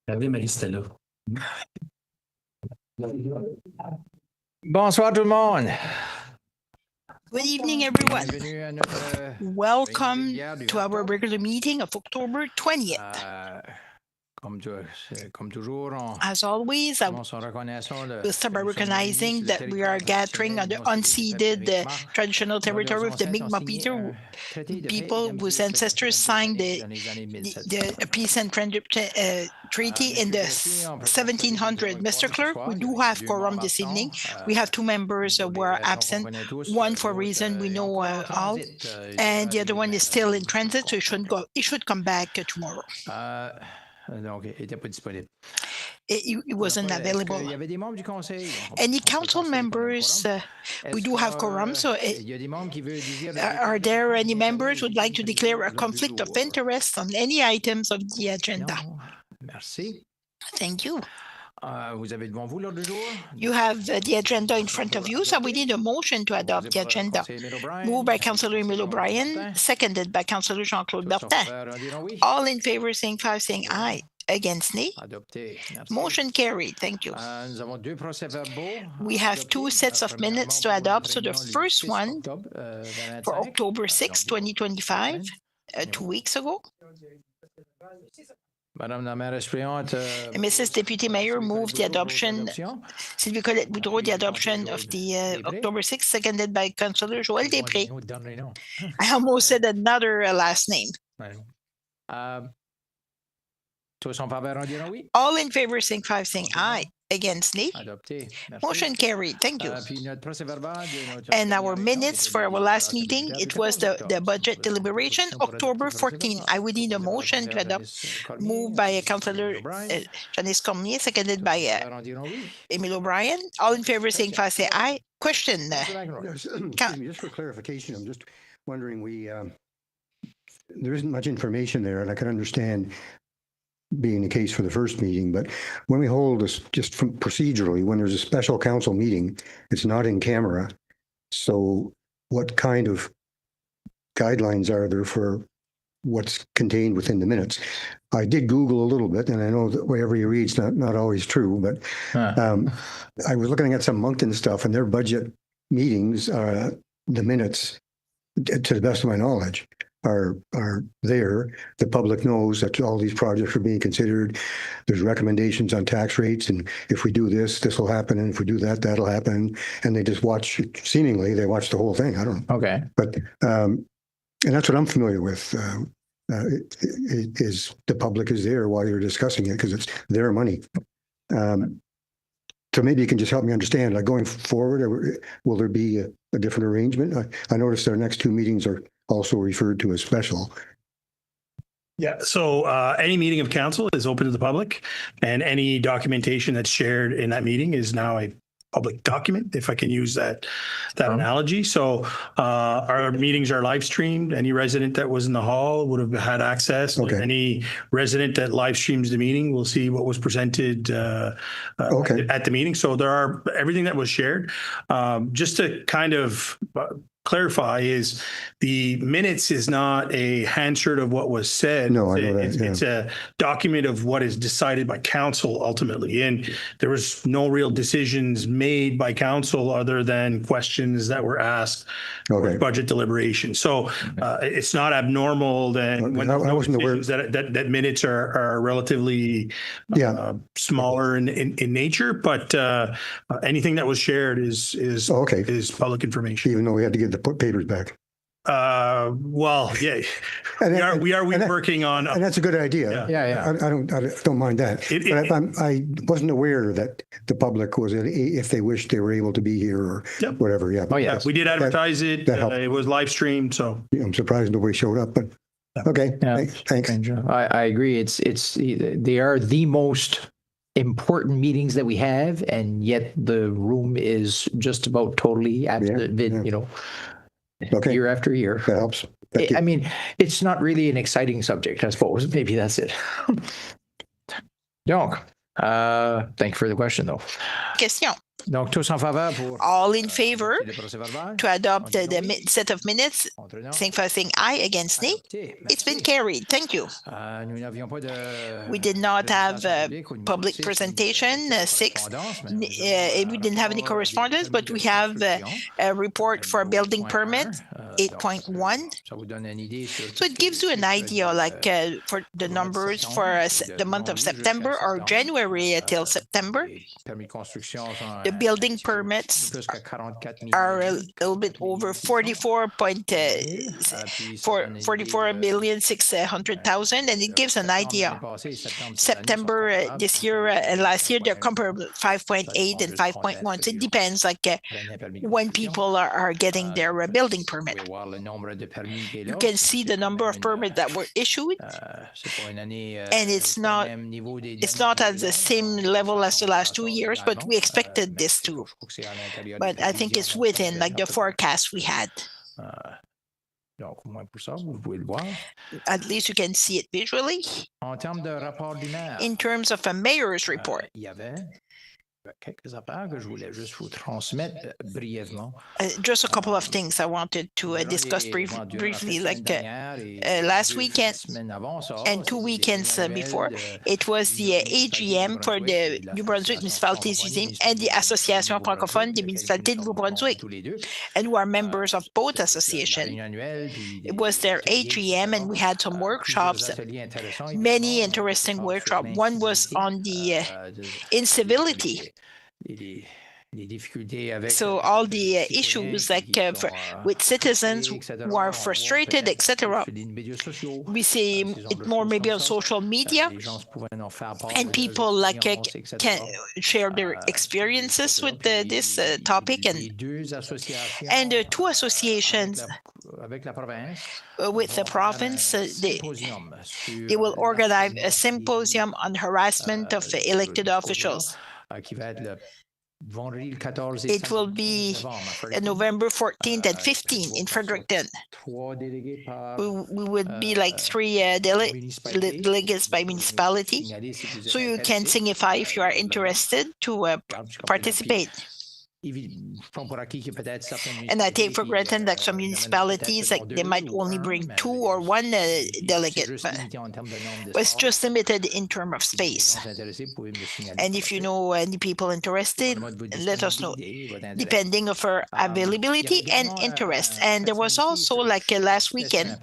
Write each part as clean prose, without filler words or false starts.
Hervé Maristella. Bonsoir tout le monde. Good evening, everyone. Bienvenue à notre Welcome réunion du to our octobre. regular meeting of October 20th. Comme toujours, on As always, I commence en reconnaissant le will start by que nous sommes recognizing réunis sur le that we are territoire gathering on the traditionnel unceded des Mi'kmaq. traditional territory of the Nos Mi'kmaq ancêtres ont signé un traité de paix et people d'amitié whose sur ancestors 92 signed années dans les années 1700. the peace and friendship treaty in the 1700s. Mr. Clerk, we do have quorum this evening. We have two members who are absent, one for reason we know all, and the other one is still in transit, so he should come back tomorrow. Donc, il n'était pas disponible. He wasn't Est-ce available. qu'il y avait des membres du conseil? Any council members? We do have quorum, so il y a des membres qui veulent dire are there any members who would like to declare a conflict of interest on any items of the agenda? Non. Merci. Thank you. Vous avez devant vous l'ordre du jour? You have the agenda in front of you, so we need a motion to adopt the agenda. Moved by Councillor Emile O'Brien, seconded by Councillor Jean-Claude Bertin. All in favor, saying aye. Against nay. Adopté. Merci. Motion carried. Thank you. Nous avons deux procès-verbaux. We have two sets of minutes to adopt. So the first one for October 6, 2025, 2 weeks ago. Madame la maire suppléante. Mrs. Deputy Mayor moved the adoption. Sylvie Colette Boudreau, the adoption of the October 6, seconded by Councillor Joël Després. I almost said another last name. Tous en faveur en disant oui. All in favor, saying aye. Against nay. Adopté. Merci. Motion carried. Thank you. Puis notre procès-verbal de notre And our réunion minutes for our last meeting, it was the budget deliberation, October 14. I would need a motion to adopt, moved by Councillor Janice Cormier, seconded by Emile O'Brien. All in favor, saying aye. Question. Yes, excuse me, just for clarification, I'm just wondering, there isn't much information there, and I can understand being the case for the first meeting, but when we hold this, just from procedurally, when there's a special council meeting, it's not in camera. So what kind of guidelines are there for what's contained within the minutes? I did Google a little bit, and I know that whatever you read is not always true, but I was looking at some Moncton stuff, and their budget meetings, the minutes, to the best of my knowledge, are there. The public knows that all these projects are being considered. There's recommendations on tax rates, and if we do this, this will happen, and if we do that, that'll happen. And they just watch, seemingly, they watch the whole thing. I don't know. Okay. But, and that's what I'm familiar with, is the public is there while you're discussing it, because it's their money. So maybe you can just help me understand, like going forward, will there be a different arrangement? I noticed our next two meetings are also referred to as special. Yeah, so any meeting of council is open to the public, and any documentation that's shared in that meeting is now a public document, if I can use that analogy. So our meetings are live streamed. Any resident that was in the hall would have had access. Okay. Any resident that live streams the meeting will see what was presented at the meeting. So there are everything that was shared. Just to kind of clarify, is the minutes is not a hansard of what was said. No, I know that. It's a document of what is decided by council ultimately. And there was no real decisions made by council other than questions that were asked for budget deliberation. So it's not abnormal that when I wasn't aware that minutes are relatively smaller in nature, but anything that was shared is public information. Even though we had to get the papers back. Well, yeah, we are working on, and that's a good idea. Yeah. I don't mind that. But I wasn't aware that the public was, if they wished, they were able to be here or whatever. Yeah. Oh yeah, we did advertise it. It was live streamed, so I'm surprised nobody showed up. But okay, thanks. I agree. They are the most important meetings that we have, and yet the room is just about totally absent. Year after year. That helps. I mean, it's not really an exciting subject, I suppose. Maybe that's it. Donc, thank you for the question, though. Question. Donc, tous en faveur pour All in favor le procès-verbal? to adopt En the disant oui. set of minutes, Contre non. signify by saying aye, against nay. Adopté. It's been Merci. carried. Thank you. Nous n'avions pas de We did not have présentation au niveau public 6, presentation, de 6. correspondance, mais nous avons We didn't have any rapport des correspondence, but permis we de have construction, a report for building 8.1, permits, donc, 8.1. ça vous donne une idée sur So it gives you an idea, like for the numbers for the month of September or January till September. les permis de construction sont, The building un petit peu permits plus que 44 are a 000. little bit over 44,600,000, and it gives an idea. September this year and last year, they're comparable 5.8 and 5.1. So it depends, like when people are getting their building permit. You can see the number of permits that were issued, and it's not at the same level as the last 2 years, but we expected this too. But I think it's within like the forecast we had. Donc, au moins pour ça, vous pouvez le voir. At least you can see it visually. En termes de rapport du maire, In terms of a mayor's report, il y avait quelques affaires que je voulais juste vous transmettre brièvement. just a couple of things I wanted to discuss briefly. Like last weekend and 2 weekends before, it was the AGM for the New Brunswick Municipalities Museum and the Association Francophone des Municipalités de New Brunswick, and we are members of both associations. It was their AGM, and we had some workshops, many interesting workshops. One was on the incivility. So all the issues like with citizens who are frustrated, etc. We see it more maybe on social media, and people like can share their experiences with this topic, and the two associations with the province, they will organize a symposium on harassment of elected officials. It will be November 14th and 15th in Fredericton. We would be like 3 delegates by municipality. So you can signify if you are interested to participate. And I take for granted that some municipalities, like they might only bring 2 or 1 delegate, but it's just limited in terms of space. And if you know any people interested, let us know, depending on our availability and interest. And there was also, like last weekend,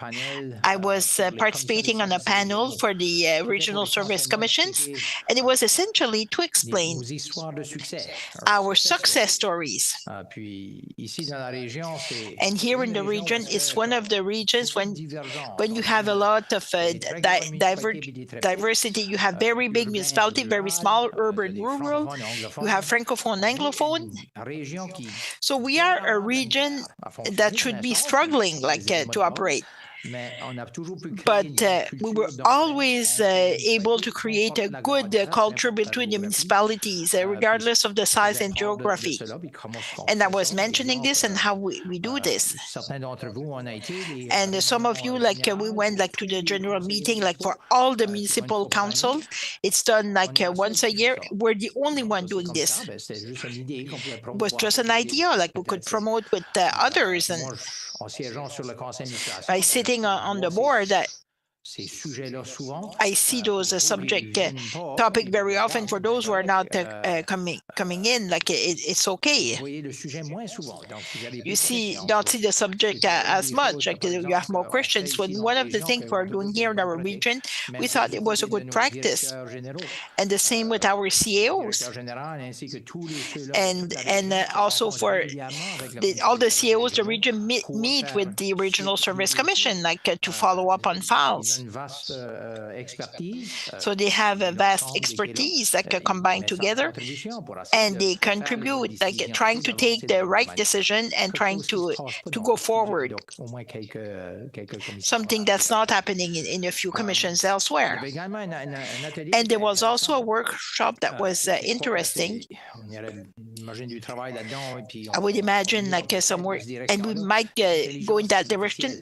I was participating on a panel for the Regional Service Commissions, and it was essentially to explain our success stories. And here in the region, it's one of the regions when you have a lot of diversity. You have very big municipality, very small, urban, rural. You have Francophone, Anglophone. So we are a region that should be struggling like to operate. But we were always able to create a good culture between the municipalities, regardless of the size and geography. And I was mentioning this and how we do this. And some of you, like we went like to the general meeting, like for all the municipal council, it's done like once a year. We're the only one doing this. It was just an idea, like we could promote with others, and by sitting on the board, I see those topic very often for those who are not coming in. Like it's okay. You don't see the subject as much. Like you have more questions. When one of the things we're doing here in our region, we thought it was a good practice, and the same with our CAOs, and also for all the CAOs, the region meet with the Regional Service Commission, like to follow up on files. So they have a vast expertise that can combine together, and they contribute, like trying to take the right decision and trying to go forward. Something that's not happening in a few commissions elsewhere. And there was also a workshop that was interesting. I would imagine like some work, and we might go in that direction.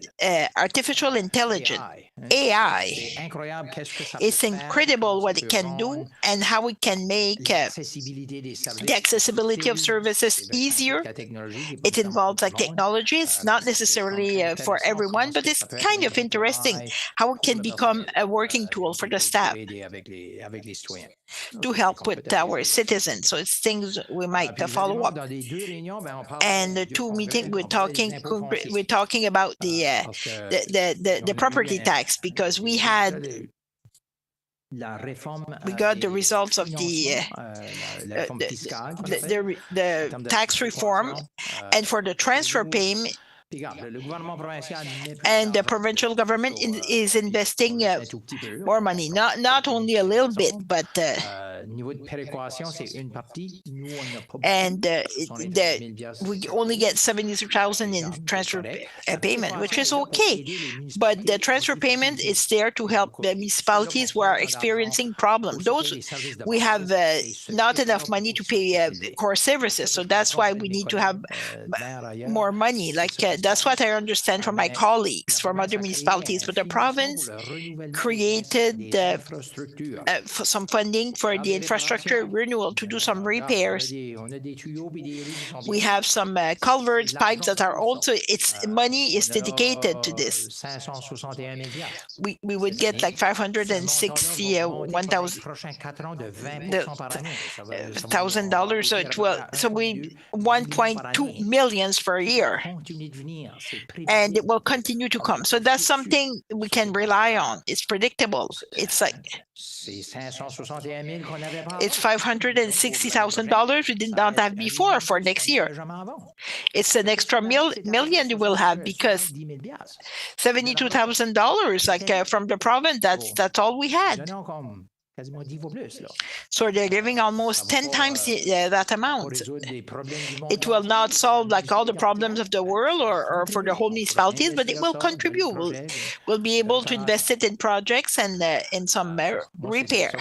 Artificial intelligence, AI. C'est incroyable qu'est-ce que ça It's peut faire, incredible comment what ça it peut can do rendre and how it can make l'accessibilité des services. the accessibility of C'est services ben, easier. la technologie qui est pas It nécessairement involves pour like tout le monde. technology. It's not C'est necessarily quand même for intéressant everyone, comment but est-ce it's que ça peut kind être of un interesting travail how it pour can le become personnel, a working tool for the staff aider avec les citoyens. to help with our citizens. So it's things we might Puis follow évidemment, up. dans les deux réunions, ben, on parle And the du two congrès, meetings on parle des impôts fonciers. we're talking about Parce que the property tax because we had la réforme, we got the des results of the financements, la réforme fiscale qu'on a faite, en the termes de tax reform transformation, and for the transfer nous- payment. puis regarde, le gouvernement provincial met plus And the d'argent. provincial government is investing Un tout petit peu, là, more money, not only a little bit, but niveau de péréquation, c'est une partie. Nous, on n'a pas and beaucoup. On est à 1000 piastres. we only get 72,000 in transfer payment, which is okay. But the transfer payment is there to help the municipalities who are experiencing problems. Those we have not enough money to pay core services, so that's why we need to have more money. Like that's what I understand from my colleagues from other municipalities. But the province created some funding for the infrastructure renewal to do some repairs. We have some culverts, pipes that are also, its money is dedicated to this. We would get like 561,000 $1,000. So we 1.2 millions per year, and it will continue to come. So that's something we can rely on. It's predictable. It's like it's $560,000 we did not have before for next year. It's an extra million you will have because $72,000 like from the province. That's all we had. So they're giving almost 10 times that amount. It will not solve like all the problems of the world or for the whole municipalities, but it will contribute. We'll be able to invest it in projects and in some repair.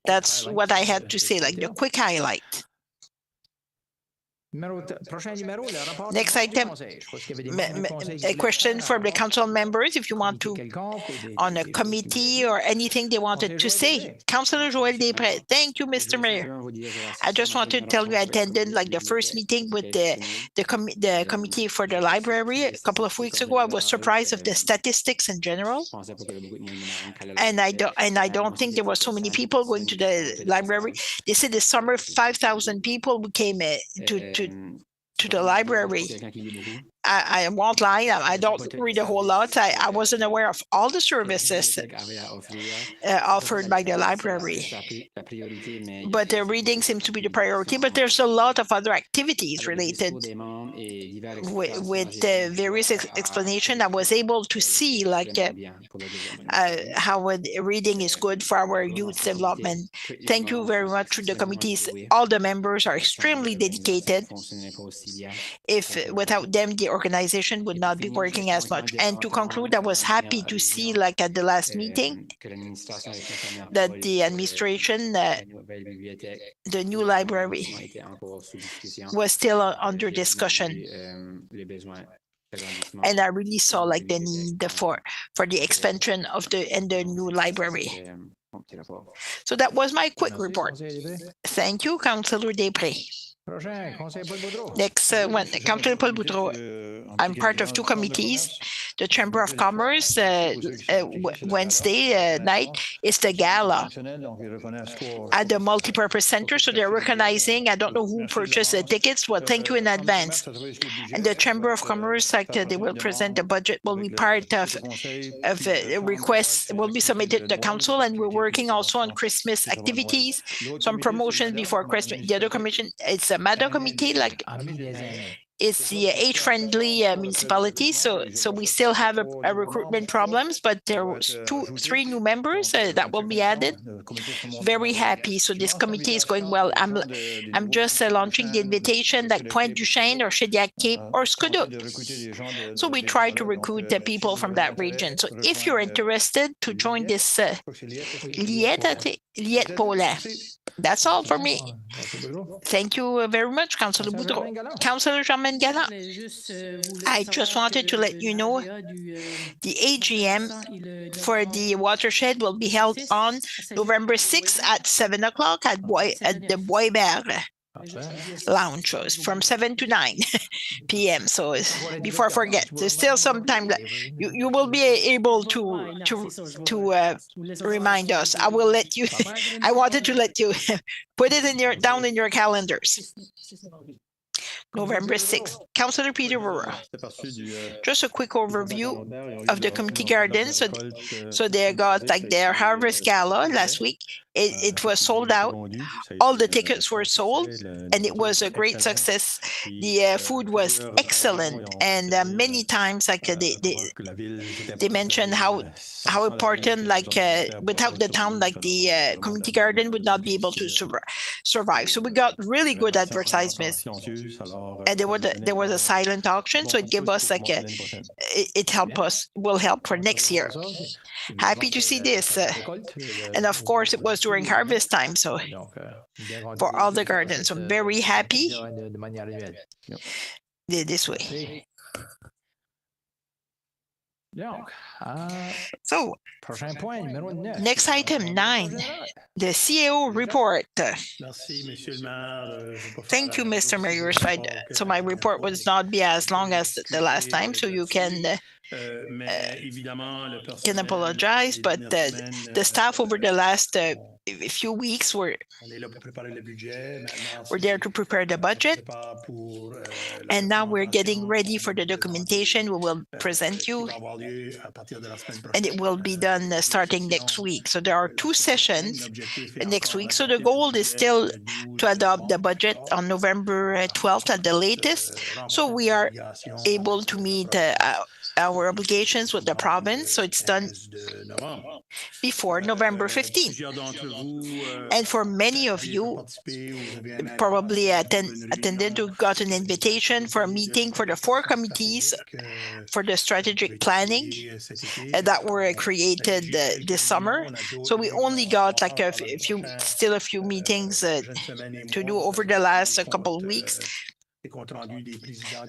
That's what I had to say, like the quick highlight. Next item, a question from the council members, if you want to, on a committee or anything they wanted to say. Councillor Joël Després. Thank you, Mr. Mayor. I just wanted to tell you I attended like the first meeting with the committee for the library a couple of weeks ago. I was surprised of the statistics in general. And I don't think there were so many people going to the library. They said this summer 5,000 people came to the library. I won't lie, I don't read a whole lot. I wasn't aware of all the services offered by the library. But the reading seems to be the priority, but there's a lot of other activities related with various explanation. I was able to see like how reading is good for our youth development. Thank you very much to the committees. All the members are extremely dedicated. If without them, the organization would not be working as much. And to conclude, I was happy to see, like at the last meeting, that the administration, the new library, was still under discussion. And I really saw like the need for the expansion of the new library. So that was my quick report. Thank you, Councillor Després. Next one, Councillor Paul Boudreau. I'm part of two committees. The Chamber of Commerce, Wednesday night, is the gala at the multipurpose center. So they're recognizing, I don't know who purchased the tickets, well, thank you in advance. And the Chamber of Commerce, like they will present the budget, will be part of requests, will be submitted to the council. And we're working also on Christmas activities, some promotions before Christmas. The other commission, it's a MADA committee, like it's the age-friendly municipality, so we still have a recruitment problems, but there was 3 new members that will be added. Very happy. So this committee is going well. I'm just launching the invitation like Pointe du Chêne or Shediac Cape or Scoudouc. So we try to recruit the people from that region. So if you're interested to join this Liette Paulin. That's all for me. Thank you very much, Councillor Boudreau. Councillor Jean Councilman Gallant. I just wanted to let you know the AGM for the watershed will be held on November 6th at 7 o'clock at the Boisbert Lounge from 7 to 9 p.m. So before I forget, there's still some time that you will be able to remind us. I will let you. I wanted to let you put it down in your calendars. November 6th. Councillor Peter Roura. Just a quick overview of the community garden. So they got like their harvest gala last week. It was sold out. All the tickets were sold, and it was a great success. The food was excellent, and many times, like they mentioned how important, like without the town, like the community garden would not be able to survive. So we got really good advertisements, and there was a silent auction, so it gave us like will help for next year. Happy to see this, and of course it was during harvest time, so for all the gardens, so very happy this way. So next item 9, the CAO report. Thank you, Mr. Mayor. So my report will not be as long as the last time, so you can apologize, but the staff over the last few weeks were there to prepare the budget, and now we're getting ready for the documentation we will present you, and it will be done starting next week. So there are 2 sessions next week. So the goal is still to adopt the budget on November 12th at the latest, so we are able to meet our obligations with the province, so it's done before November 15th. And for many of you, probably attended who got an invitation for a meeting for the 4 committees for the strategic planning that were created this summer. So we only got like a few meetings to do over the last couple of weeks.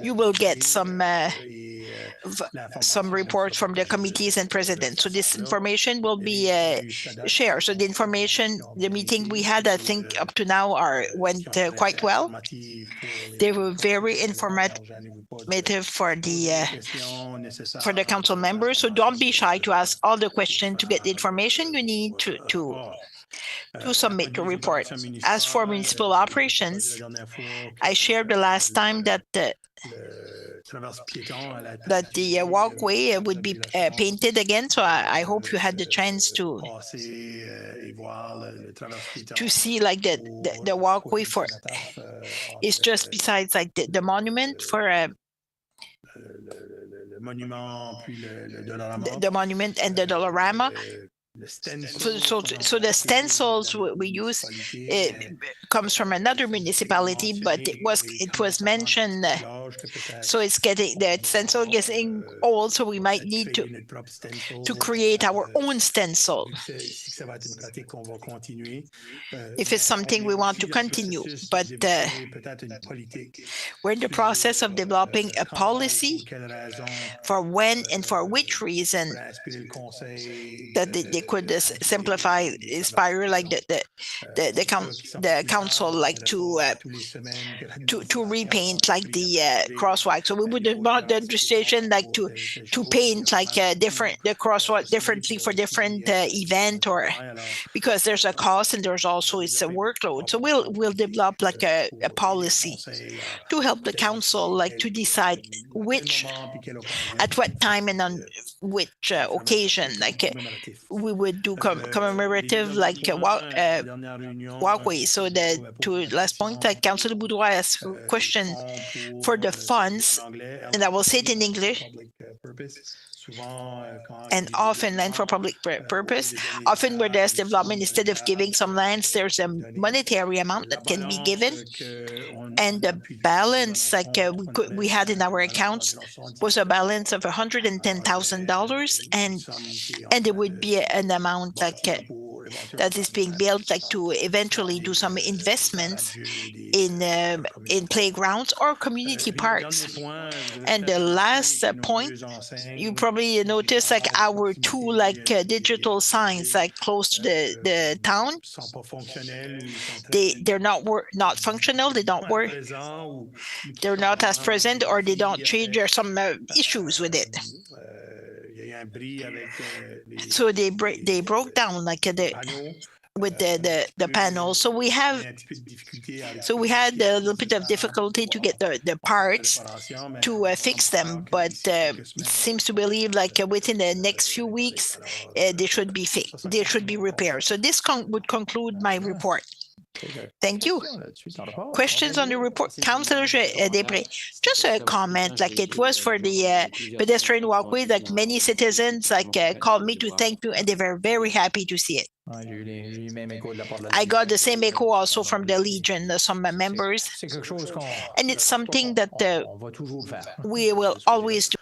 You will get some reports from the committees and presidents. So this information will be shared. So the meeting we had, I think up to now went quite well. They were very informative for the council members. So don't be shy to ask all the questions to get the information you need to submit your report. As for municipal operations, I shared the last time that the walkway would be painted again. So I hope you had the chance to see like the walkway for it's just besides like the monument for the monument and the Dollarama. So the stencils we use comes from another municipality, but it was mentioned. So it's the stencil getting old, so we might need to create our own stencil. If it's something we want to continue, but we're in the process of developing a policy for when and for which reason that they could simplify, inspire like the council like to repaint like the crosswalk. So we would want the administration like to paint like the crosswalk differently for different event, or because there's a cost and there's also it's a workload. So we'll develop like a policy to help the council like to decide at what time and on which occasion like we would do commemorative like walkway. So to last point, like Councillor Boudreau asked a question for the funds, and I will say it in English. And often land for public purpose. Often where there's development, instead of giving some lands, there's a monetary amount that can be given. And the balance like we had in our accounts was a balance of $110,000, and there would be an amount like that is being built, like to eventually do some investments in playgrounds or community parks. And the last point, you probably notice like our two digital signs like close to the town. They're not functional. They don't work. They're not as present, or they don't change. There's some issues with it. So they broke down with the panel. So we had a little bit of difficulty to get the parts to fix them, but it seems to believe within the next few weeks they should be fixed. They should be repaired. So this would conclude my report. Thank you. Questions on the report? Councillor Després, just a comment, it was for the pedestrian walkway, many citizens called me to thank you, and they were very happy to see it. I got the same echo also from the Legion, some members, and it's something that we will always do.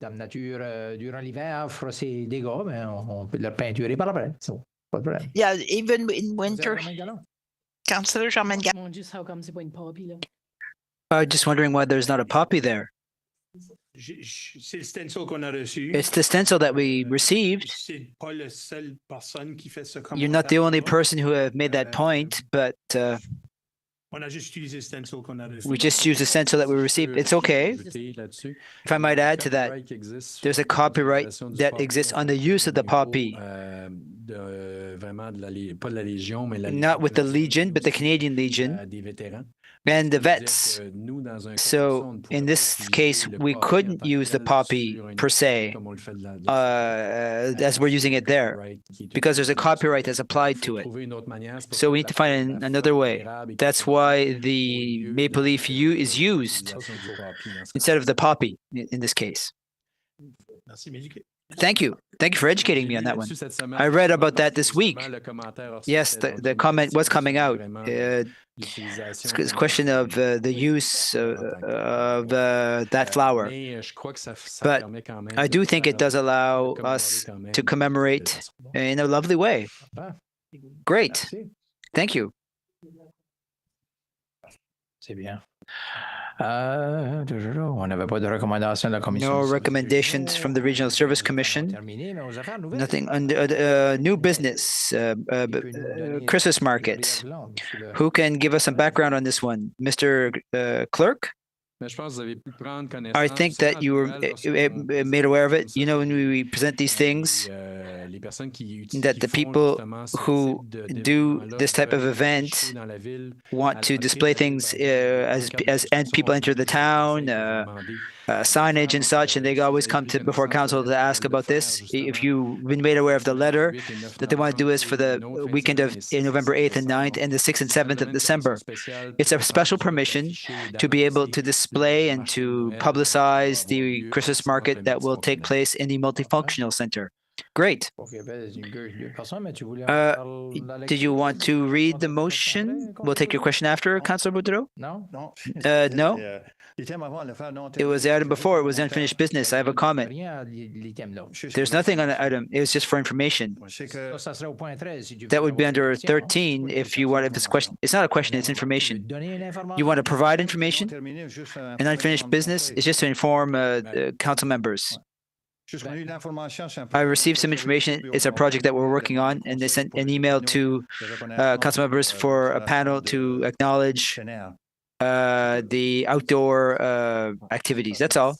Dame Nature, durant l'hiver, fera ses dégâts, mais on peut le peinturer par après. So, pas de problème. Yeah, even in winter. Councillor Germaine Gallon. Mon Dieu, how come c'est pas une poppy, là? I'm just wondering why there's not a poppy there. C'est le stencil qu'on a reçu. It's the stencil that we received. C'est pas le seul personne qui fait ce You're not the only commentaire-là. person who have made that point, but On a juste utilisé le stencil qu'on a reçu. we just used the stencil that we received. It's okay. If I might add to that, there's a copyright that exists on the use of the poppy, not with the Legion, but the Canadian Legion and the vets. So in this case, we couldn't use the poppy per se, as we're using it there, because there's a copyright that's applied to it. So we need to find another way. That's why the maple leaf is used instead of the poppy in this case. Merci, m'éduquer. Thank you. Thank you for educating me on that one. I read about that this week. Yes, the comment was coming out. It's a question of the use of that flower. But I do think it does allow us to commemorate in a lovely way. Great. Thank you. C'est bien. On n'avait pas de recommandation de la commission. No recommendations from the Regional Service Commission. Terminé, mais aux affaires nouvelles. Nothing under new business, Christmas market. Who can give us some background on this one? Mr. Clerk? I think that you were made aware of it. You know, when we present these things, that the people who do this type of event want to display things as people enter the town, signage and such, and they always come to before council to ask about this. If you've been made aware of the letter that they want to do is for the weekend of November 8th and 9th and the 6th and 7th of December. It's a special permission to be able to display and to publicize the Christmas market that will take place in the multifunctional center. Great. Did you want to read the motion? We'll take your question after, Councillor Boudreau. No? No. It was the item before. It was unfinished business. I have a comment. There's nothing on the item. It was just for information. That would be under 13 if you want. If it's a question, it's not a question. It's information. You want to provide information. An unfinished business is just to inform council members. I received some information. It's a project that we're working on, and they sent an email to council members for a panel to acknowledge the outdoor activities. That's all.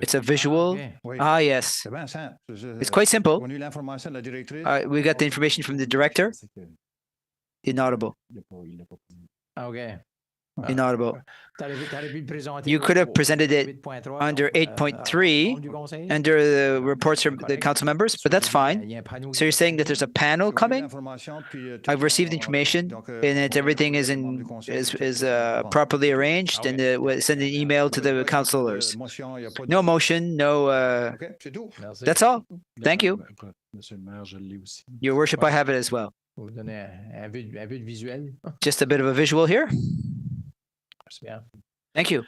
It's a visual. Ah, yes. It's quite simple. We got the information from the director. Inaudible. Okay. Inaudible. You could have presented it under 8.3 under the reports from the council members, but that's fine. So you're saying that there's a panel coming? I've received information and that everything is properly arranged, and we'll send an email to the councillors. No motion, no. That's all. Thank you. Your worship, I have it as well. Just a bit of a visual here. Thank you.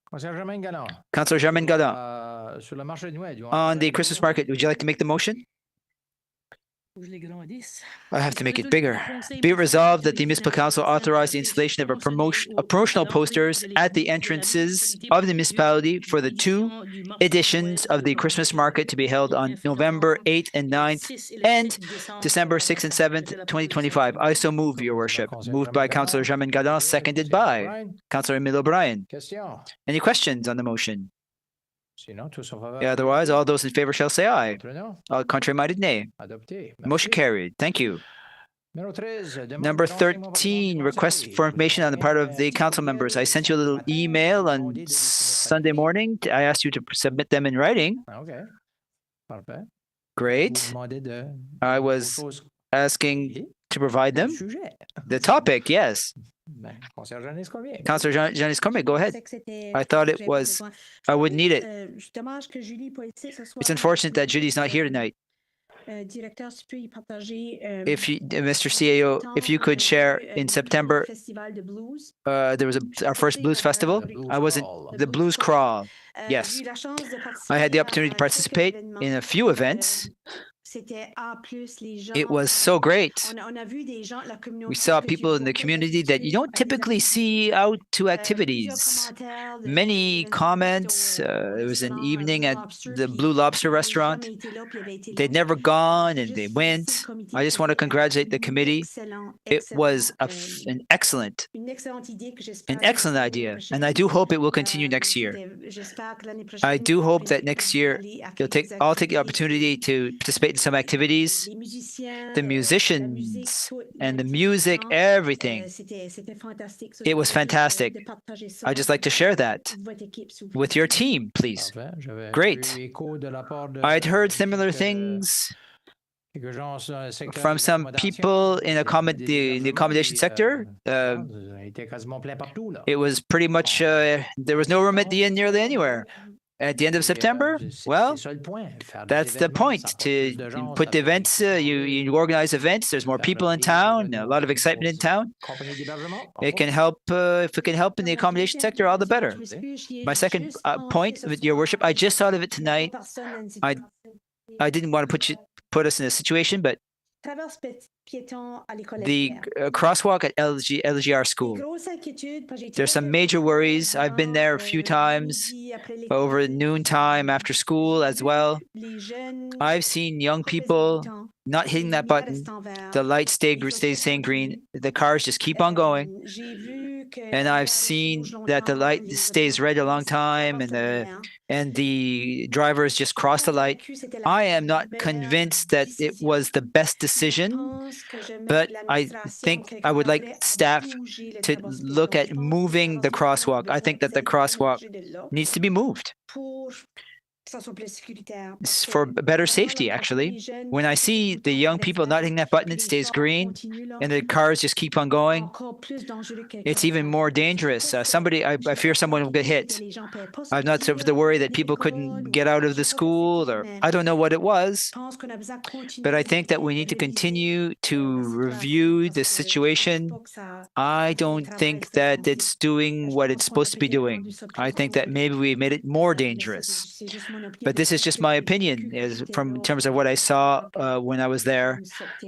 Councillor Germaine Godin. On the Christmas market, would you like to make the motion? I have to make it bigger. Be it resolved that the municipal council authorize the installation of promotional posters at the entrances of the municipality for the 2 editions of the Christmas market to be held on November 8th and 9th and December 6th and 7th, 2025. I so move, Your Worship. Moved by Councillor Germain Gadon, seconded by Brian, Councillor Emile O'Brien. question? Any questions on the motion? Sinon, tous en faveur? Otherwise, all those in favor shall say aye. Contre non? All contrary-minded, nay. Adopté. Motion carried. Thank you. Numéro 13, demande Number de renseignement 13, par request conseil. for information on the part of the council members. I sent you a little email on Sunday morning. I asked you to submit them in writing. Ah, OK. Parfait. Great. Vous demandez de- I was propose asking to provide le them. sujet. The topic, yes. Ben, Conseiller Janice Cormier. Councillor Janice Cormier, go ahead. I thought it was, I would need it. It's unfortunate that Judy's not here tonight. If you, Mr. CAO, if you could share in September, there was our first blues festival. I wasn't, the blues crawl. Yes. I had the opportunity to participate in a few events. It was so great. We saw people in the community that you don't typically see out to activities. Many comments. It was an evening at the Blue Lobster restaurant. They'd never gone and they went. I just want to congratulate the committee. It was an excellent idea. And I do hope it will continue next year. I do hope that next year I'll take the opportunity to participate in some activities, the musicians and the music, everything. It was fantastic. I just like to share that with your team, please. Parfait. J'avais Great. eu écho de la part de- I'd heard similar things quelques gens dans le secteur from de some l'accommodation. people in the accommodation sector. Il était quasiment plein partout, là. It was pretty much, there was no room at the inn nearly anywhere. At the end of September, well, C'est ça le point. Faire des that's the événements, point. ça To rapporte plus de gens, put ça the fait events, you organize events. There's more people in town, a lot of excitement in town. compagnie d'hébergement, It can help, if it can help in the accommodation sector, all the better. My second point, with your worship, I just thought of it tonight. I didn't want to put us in a situation, but the crosswalk at LGR school. There's some major worries. I've been there a few times over noontime after school as well. I've seen young people not hitting that button. The light stays staying green. The cars just keep on going. And I've seen that the light stays red a long time and the drivers just cross the light. I am not convinced that it was the best decision, but I think I would like staff to look at moving the crosswalk. I think that the crosswalk needs to be moved. It's for better safety, actually. When I see the young people not hitting that button, it stays green, and the cars just keep on going, it's even more dangerous. I fear someone will get hit. I'm not sort of the worry that people couldn't get out of the school, or I don't know what it was, but I think that we need to continue to review the situation. I don't think that it's doing what it's supposed to be doing. I think that maybe we made it more dangerous. But this is just my opinion, in terms of what I saw when I was there,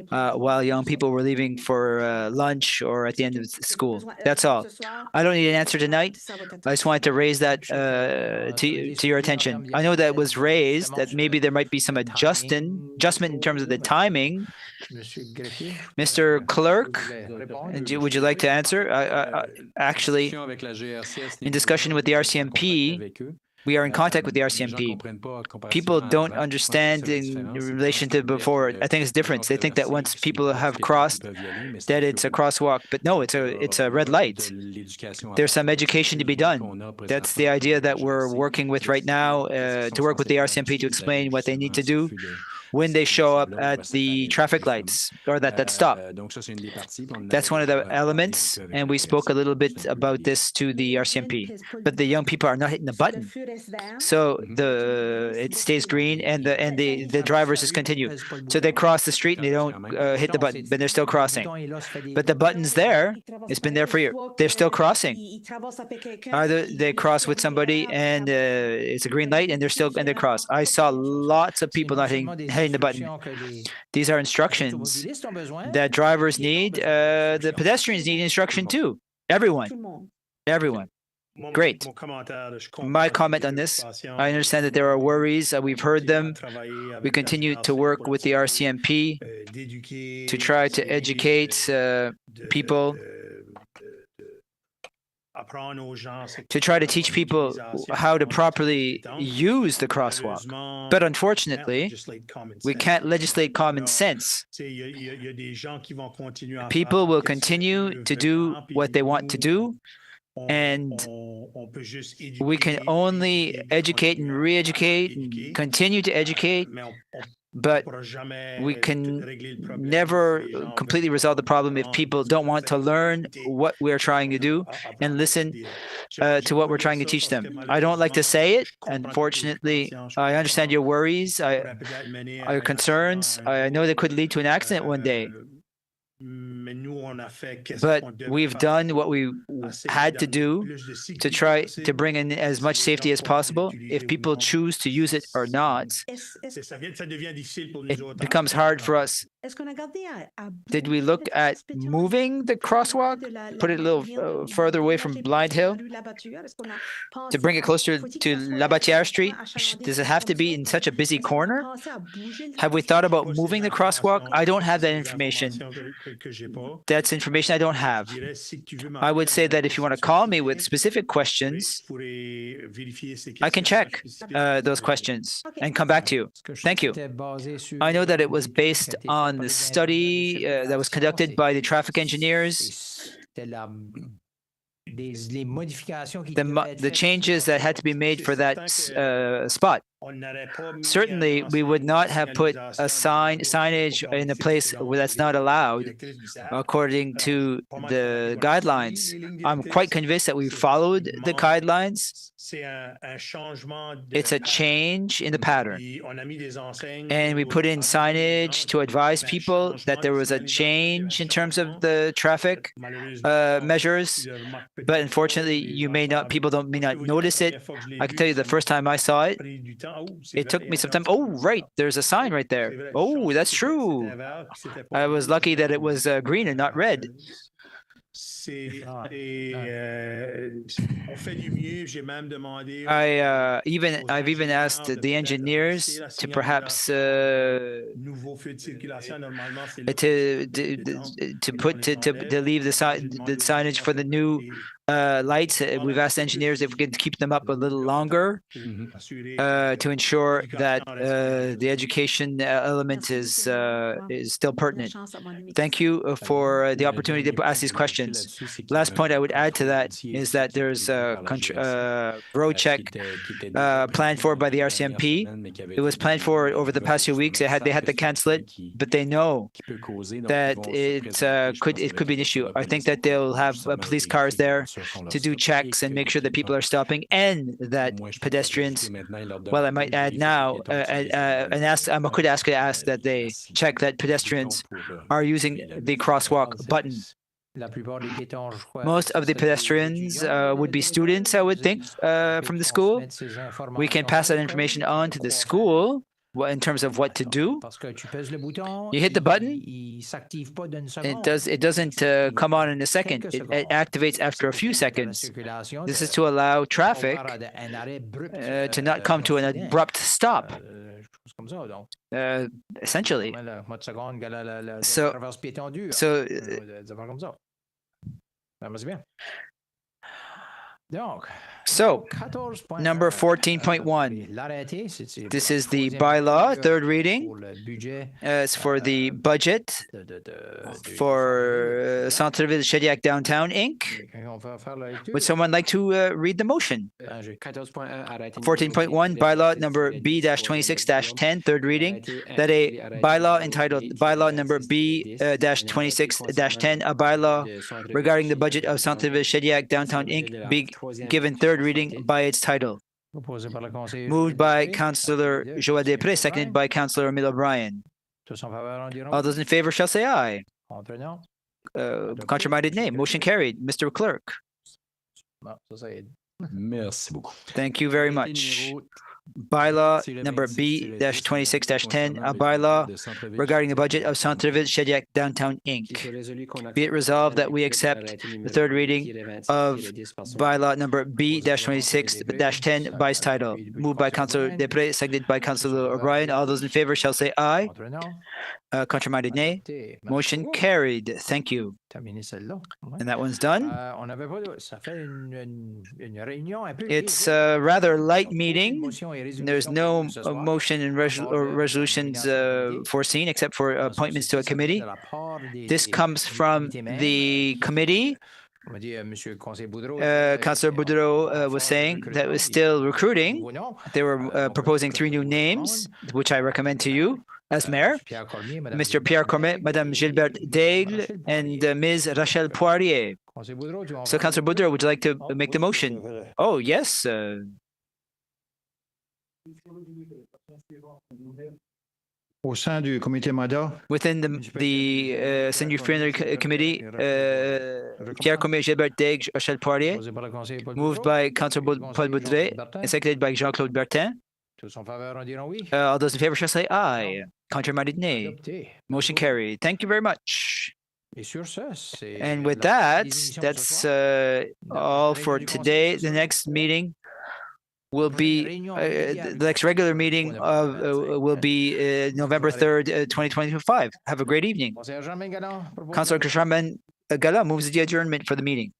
while young people were leaving for lunch or at the end of school. That's all. I don't need an answer tonight. I just wanted to raise that to your attention. I know that was raised, that maybe there might be some adjustment in terms of the timing. Mr. Clerk, would you like to answer? Actually, in discussion with the RCMP, we are in contact with the RCMP. People don't understand in relation to before. I think it's different. They think that once people have crossed, that it's a crosswalk. But no, it's a red light. There's some education to be done. That's the idea that we're working with right now, to work with the RCMP to explain what they need to do when they show up at the traffic lights or that stop. That's one of the elements, and we spoke a little bit about this to the RCMP. But the young people are not hitting the button, so it stays green, and the drivers just continue. So they cross the street and they don't hit the button, but they're still crossing. But the button's there; it's been there for years. They're still crossing. Either they cross with somebody and it's a green light, and they cross. I saw lots of people not hitting hitting the button. These are instructions that drivers need. The pedestrians need instruction too. Everyone. Great. My comment on this, I understand that there are worries. We've heard them. We continue to work with the RCMP to try to educate people, to try to teach people how to properly use the crosswalk. But unfortunately, we can't legislate common sense. People will continue to do what they want to do, and we can only educate and re-educate and continue to educate, but we can never completely resolve the problem if people don't want to learn what we're trying to do and listen to what we're trying to teach them. I don't like to say it. Unfortunately, I understand your worries, your concerns. I know that could lead to an accident one day. But we've done what we had to do to try to bring in as much safety as possible. If people choose to use it or not, it becomes hard for us. Did we look at moving the crosswalk, put it a little further away from Blind Hill, to bring it closer to Labatière Street? Does it have to be in such a busy corner? Have we thought about moving the crosswalk? I don't have that information. That's information I don't have. I would say that if you want to call me with specific questions, I can check those questions and come back to you. Thank you. I know that it was based on the study that was conducted by the traffic engineers. The changes that had to be made for that spot. Certainly, we would not have put a signage in a place where that's not allowed, according to the guidelines. I'm quite convinced that we followed the guidelines. It's a change in the pattern. And we put in signage to advise people that there was a change in terms of the traffic measures. But unfortunately, people may not notice it. I can tell you the first time I saw it, it took me some time. Oh, right, there's a sign right there. Oh, that's true. I was lucky that it was green and not red. I've even asked the engineers to perhaps to leave the signage for the new lights. We've asked engineers if we could keep them up a little longer to ensure that the education element is still pertinent. Thank you for the opportunity to ask these questions. Last point I would add to that is that there's a road check planned for by the RCMP. It was planned for over the past few weeks. They had to cancel it, but they know that it could be an issue. I think that they'll have police cars there to do checks and make sure that people are stopping and that pedestrians, well, I might add now, I could ask that they check that pedestrians are using the crosswalk button. Most of the pedestrians would be students, I would think, from the school. We can pass that information on to the school in terms of what to do. You hit the button, it doesn't come on in a second. It activates after a few seconds. This is to allow traffic to not come to an abrupt stop. Essentially. So, number 14.1. This is the bylaw, third reading. It's for the budget for Centre-Ville Chaudiac Downtown, Inc. Would someone like to read the motion? 14.1, bylaw number B-26-10, third reading, that a bylaw entitled bylaw number B-26-10, a bylaw regarding the budget of Centre-Ville Chaudiac Downtown, Inc. be given third reading by its title. Moved by Councillor Joël Després, seconded by Councillor Emile O'Brien. All those in favor shall say aye. Contrary-minded nay. Motion carried. Mr. Clerk. Thank you very much. bylaw number B-26-10, a bylaw regarding the budget of Centre-Ville Shediac Downtown Inc. Be it resolved that we accept the third reading of bylaw number B-26-10 by its title. Moved by Councilor Desprez, seconded by Councilor O'Brien. All those in favor shall say aye. Contrary-minded, nay. Motion carried. Thank you. And that one's done. It's a rather light meeting. There's no motion and resolutions foreseen except for appointments to a committee. This comes from the committee. Councillor Boudreau was saying that was still recruiting. They were proposing 3 new names, which I recommend to you as mayor. Mr. Pierre Cormet, Madame Gilberte Daigle, and Ms. Rachel Poirier. So, Councillor Boudreau, would you like to make the motion? Oh, yes. Au sein du comité mandat, Within the Senior Friendly Committee, Pierre Cormet, Gilbert Daigle, Rachel Poirier, moved by Councillor Paul Boudret, and seconded by Jean-Claude Bertin. All those in favor shall say aye. Contrary-minded, nay. Motion carried. Thank you very much. And with that, that's all for today. The next meeting will be the next regular meeting will be November 3rd, 2025. Have a great evening. Councillor Jean-Ben Gala moves the adjournment for the meeting.